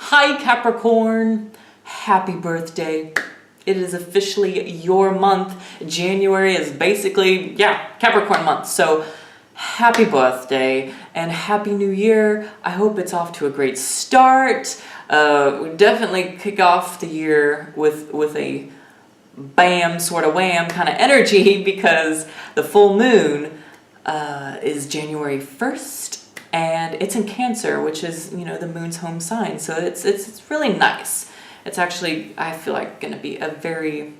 Hi Capricorn, happy birthday. It is officially your month. January is basically, Capricorn month. So happy birthday and happy new year. I hope it's off to a great start. We definitely kick off the year with a bam, sort of wham kind of energy because the full moon is January 1st. And it's in Cancer, which is, the moon's home sign. So it's really nice. It's actually, I feel like, going to be a very,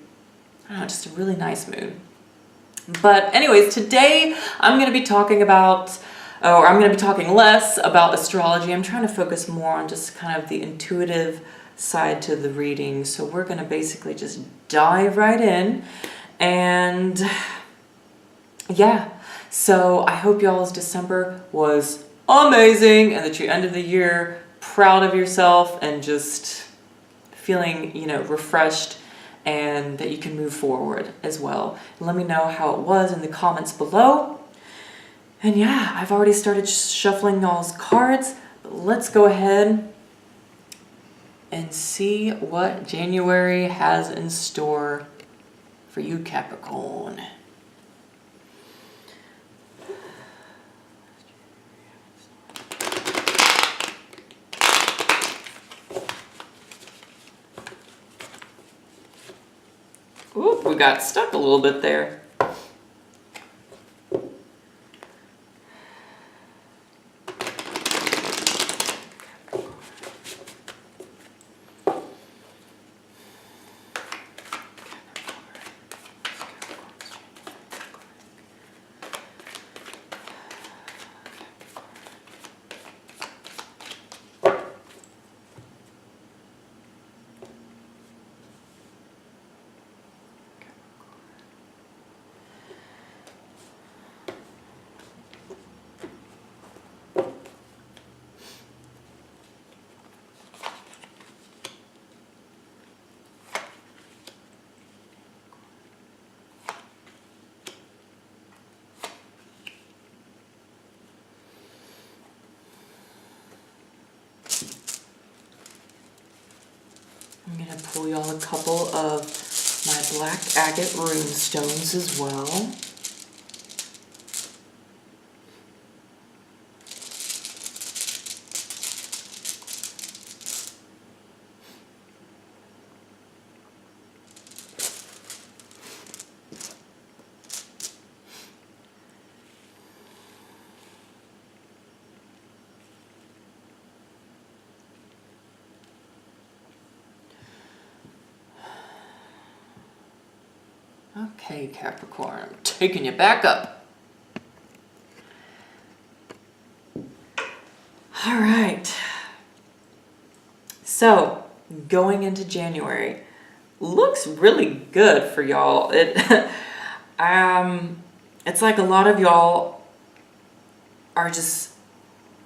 just a really nice moon. But anyways, today I'm going to be talking about, or I'm going to be talking less about astrology. I'm trying to focus more on just kind of the intuitive side to the reading. So we're going to basically just dive right in. And yeah, so I hope y'all's December was amazing and that you ended the year proud of yourself and just feeling, refreshed, and that you can move forward as well. Let me know how it was in the comments below. And yeah, I've already started shuffling y'all's cards, but let's go ahead and see what January has in store for you, Capricorn. Oop, we got stuck a little bit there. I'm going to pull y'all a couple of my black agate rune stones as well. Okay, Capricorn, I'm taking you back up. All right. So, going into January, looks really good for y'all. It's like a lot of y'all are just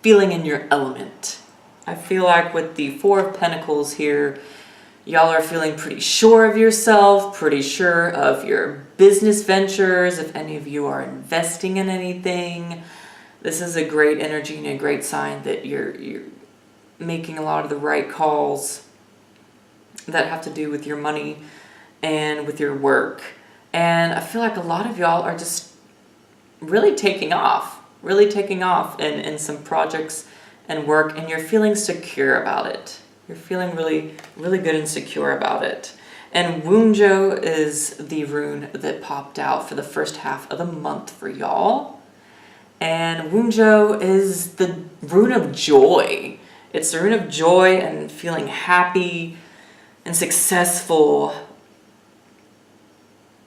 feeling in your element. I feel like with the Four of Pentacles here, y'all are feeling pretty sure of yourself, pretty sure of your business ventures. If any of you are investing in anything, this is a great energy and a great sign that you're making a lot of the right calls that have to do with your money and with your work. And I feel like a lot of y'all are just really taking off in some projects and work, and you're feeling secure about it. You're feeling really, really good and secure about it. And Wunjo is the rune that popped out for the first half of the month for y'all. And Wunjo is the rune of joy. It's the rune of joy and feeling happy and successful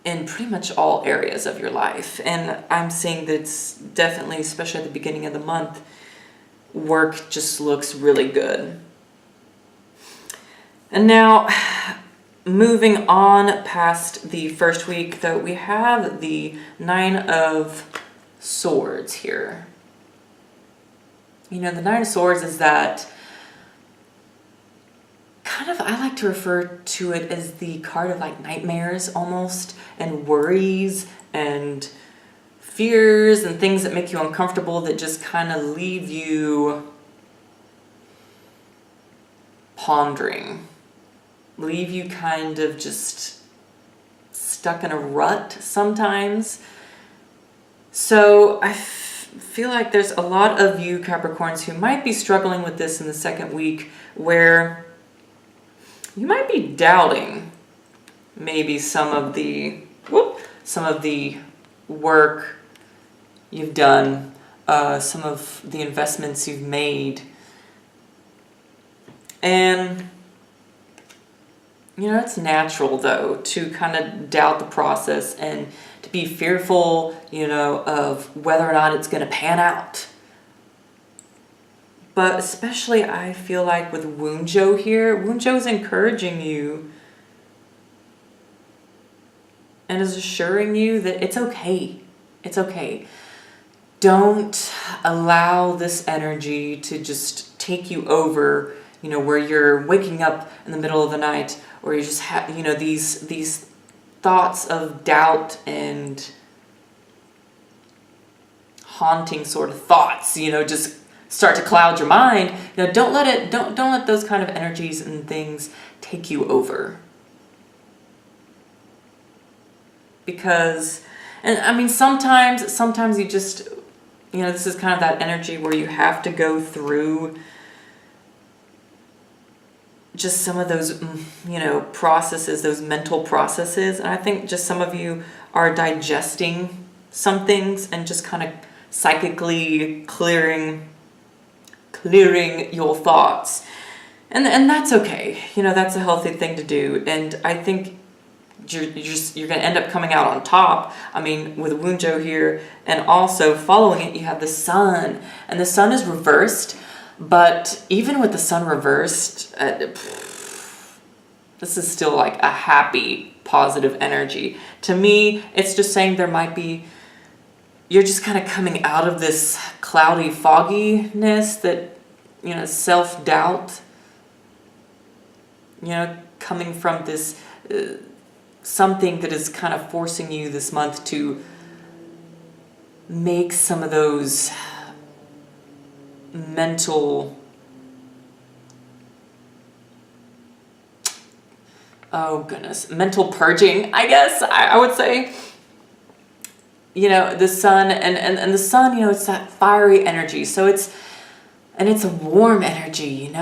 in pretty much all areas of your life. And I'm seeing that it's definitely, especially at the beginning of the month, work just looks really good. And now, moving on past the first week, though, we have the Nine of Swords here. The Nine of Swords is that kind of, I like to refer to it as the card of like nightmares almost, and worries and fears and things that make you uncomfortable that just kind of leave you pondering, leave you kind of just stuck in a rut sometimes. So I feel like there's a lot of you Capricorns who might be struggling with this in the second week, where you might be doubting maybe some of the work you've done, some of the investments you've made. And it's natural though to kind of doubt the process and to be fearful, of whether or not it's going to pan out. But especially I feel like with Wunjo here, Wunjo's encouraging you and is assuring you that it's okay. It's okay. Don't allow this energy to just take you over, where you're waking up in the middle of the night, or you just have, these thoughts of doubt and haunting sort of thoughts, just start to cloud your mind. Don't let those kind of energies and things take you over. Because, and I mean, sometimes you just, this is kind of that energy where you have to go through just some of those, processes, those mental processes. And I think just some of you are digesting some things and just kind of psychically clearing your thoughts. And that's okay. That's a healthy thing to do. And I think you're going to end up coming out on top. I mean, with Wunjo here, and also following it, you have the sun, and the sun is reversed. But even with the sun reversed, this is still like a happy, positive energy. To me, it's just saying you're just kind of coming out of this cloudy fogginess that, self-doubt, coming from this something that is kind of forcing you this month to make some of those mental, mental purging, I guess I would say. The sun and the sun, it's that fiery energy. So it's a warm energy,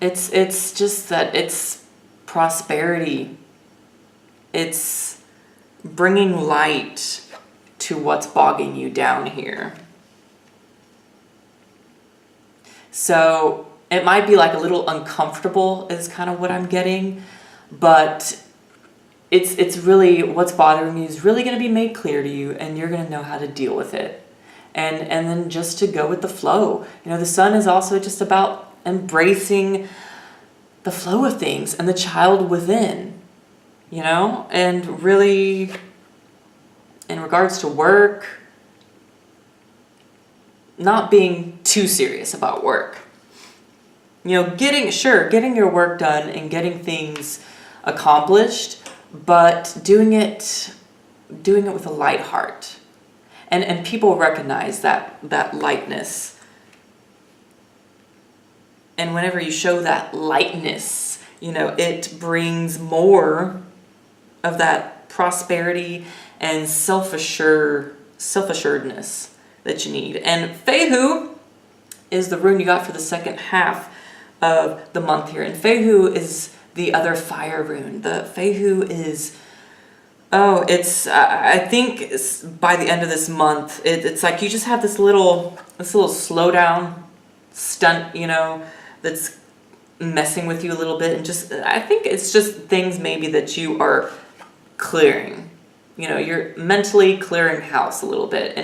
it's just that it's prosperity. It's bringing light to what's bogging you down here. So it might be like a little uncomfortable is kind of what I'm getting, but it's really, what's bothering you is really going to be made clear to you, and you're going to know how to deal with it. And then just to go with the flow. The sun is also just about embracing the flow of things and the child within, and really in regards to work, not being too serious about work. Getting your work done and getting things accomplished, but doing it with a light heart. And people recognize that lightness. And whenever you show that lightness, it brings more of that prosperity and self-assuredness that you need. And Fehu is the rune you got for the second half of the month here. And Fehu is the other fire rune. The Fehu is, I think by the end of this month, it's like you just have this little slowdown stunt, that's messing with you a little bit. And just, I think it's just things maybe that you are clearing. You're mentally clearing house a little bit.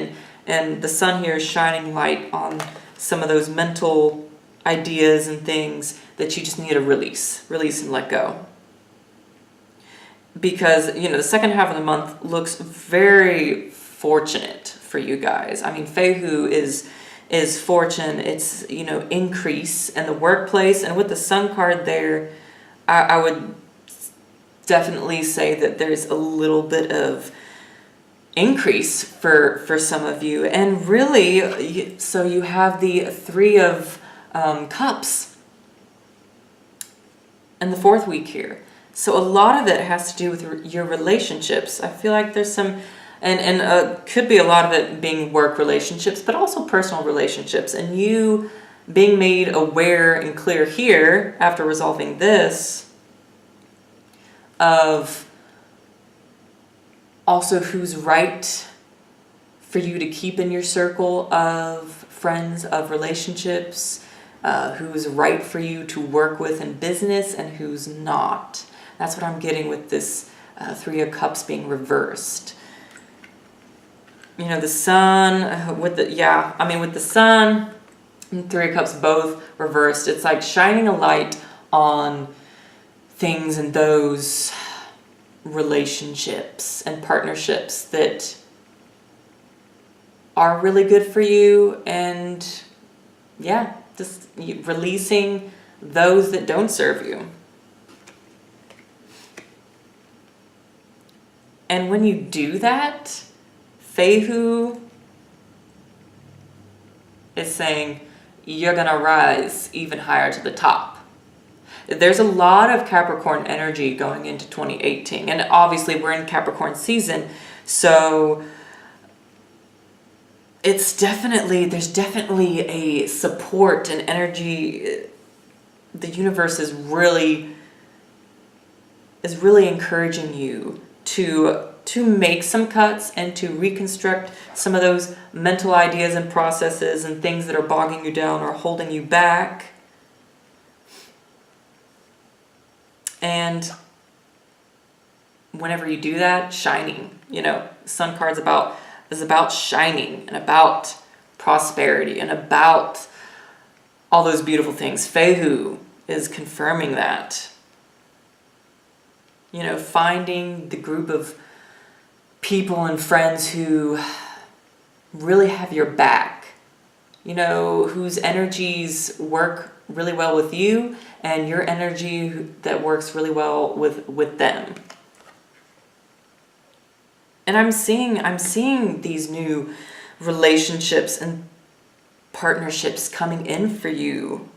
And the sun here is shining light on some of those mental ideas and things that you just need to release and let go. Because, the second half of the month looks very fortunate for you guys. I mean, Fehu is fortune. It's, increase in the workplace. And with the sun card there, I would definitely say that there's a little bit of increase for some of you. And really, so you have the Three of Cups. and the 4th week here. So a lot of it has to do with your relationships. I feel like there's some, and could be a lot of it being work relationships, but also personal relationships. And you being made aware and clear here after resolving this of also who's right for you to keep in your circle of friends, of relationships, who's right for you to work with in business and who's not. That's what I'm getting with this 3 of Cups being reversed. You know, the Sun with the Sun and 3 of Cups both reversed. It's like shining a light on things and those relationships and partnerships that are really good for you, and yeah, just releasing those that don't serve you. And when you do that, Fehu is saying you're gonna rise even higher to the top. There's a lot of Capricorn energy going into 2018, and obviously we're in Capricorn season, so there's definitely a support and energy. The universe is really encouraging you to make some cuts and to reconstruct some of those mental ideas and processes and things that are bogging you down or holding you back. And whenever you do that, shining, Sun card's is about shining and about prosperity and about all those beautiful things. Fehu is confirming that. Finding the group of people and friends who really have your back, whose energies work really well with you and your energy that works really well with them. And I'm seeing these new relationships and partnerships coming in for you,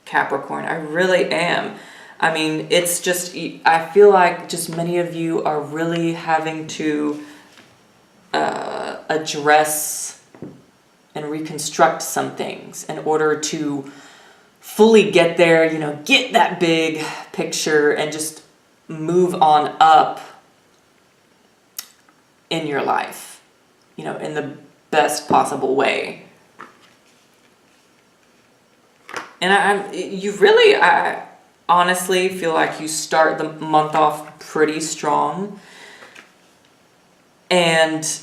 Capricorn. I really am. I mean, it's just, I feel like just many of you are really having to address and reconstruct some things in order to fully get there, get that big picture and just move on up in your life, in the best possible way. And I honestly feel like you start the month off pretty strong, and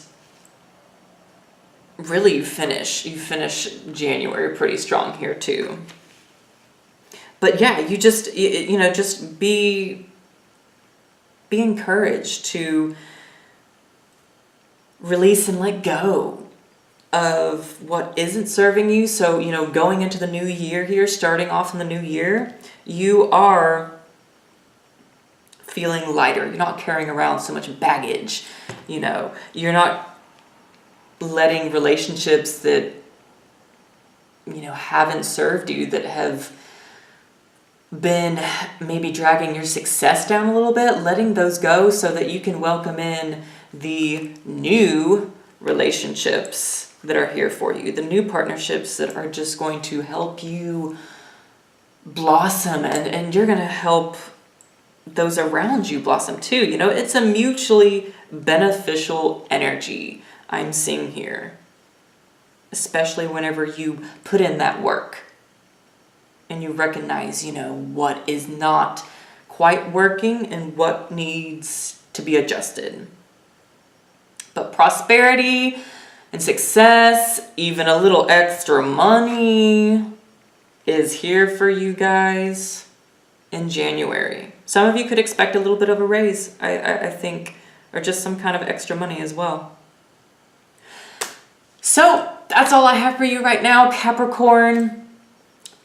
really you finish January pretty strong here too. But yeah, you just be encouraged to release and let go of what isn't serving you. So, going into the new year here, starting off in the new year, you are feeling lighter. You're not carrying around so much baggage. You're not letting relationships that, haven't served you, that have been maybe dragging your success down a little bit, letting those go so that you can welcome in the new relationships that are here for you, the new partnerships that are just going to help you blossom, and you're going to help those around you blossom too. It's a mutually beneficial energy I'm seeing here, especially whenever you put in that work and you recognize, what is not quite working and what needs to be adjusted. But prosperity and success, even a little extra money, is here for you guys in January. Some of you could expect a little bit of a raise, I think, or just some kind of extra money as well. So that's all I have for you right now, Capricorn.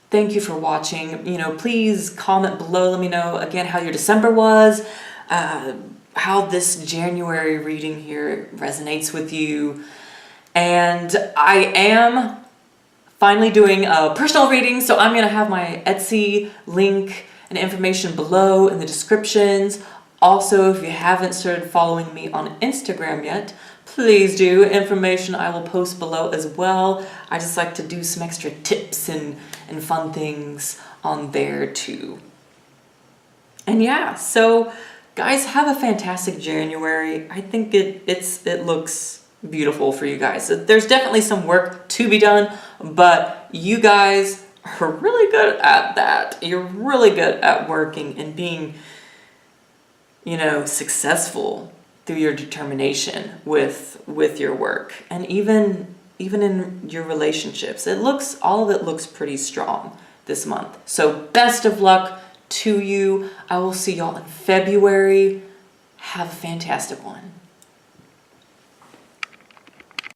Thank you for watching. Please comment below. Let me know again how your December was, how this January reading here resonates with you. And I am finally doing a personal reading, so I'm going to have my Etsy link and information below in the descriptions. Also, if you haven't started following me on Instagram yet, please do. Information I will post below as well. I just like to do some extra tips and fun things on there too. And yeah, so guys, have a fantastic January. I think it looks beautiful for you guys. There's definitely some work to be done, but you guys are really good at that. You're really good at working and being, successful through your determination with your work, and even in your relationships. All of it looks pretty strong this month. So best of luck to you. I will see y'all in February. Have a fantastic one.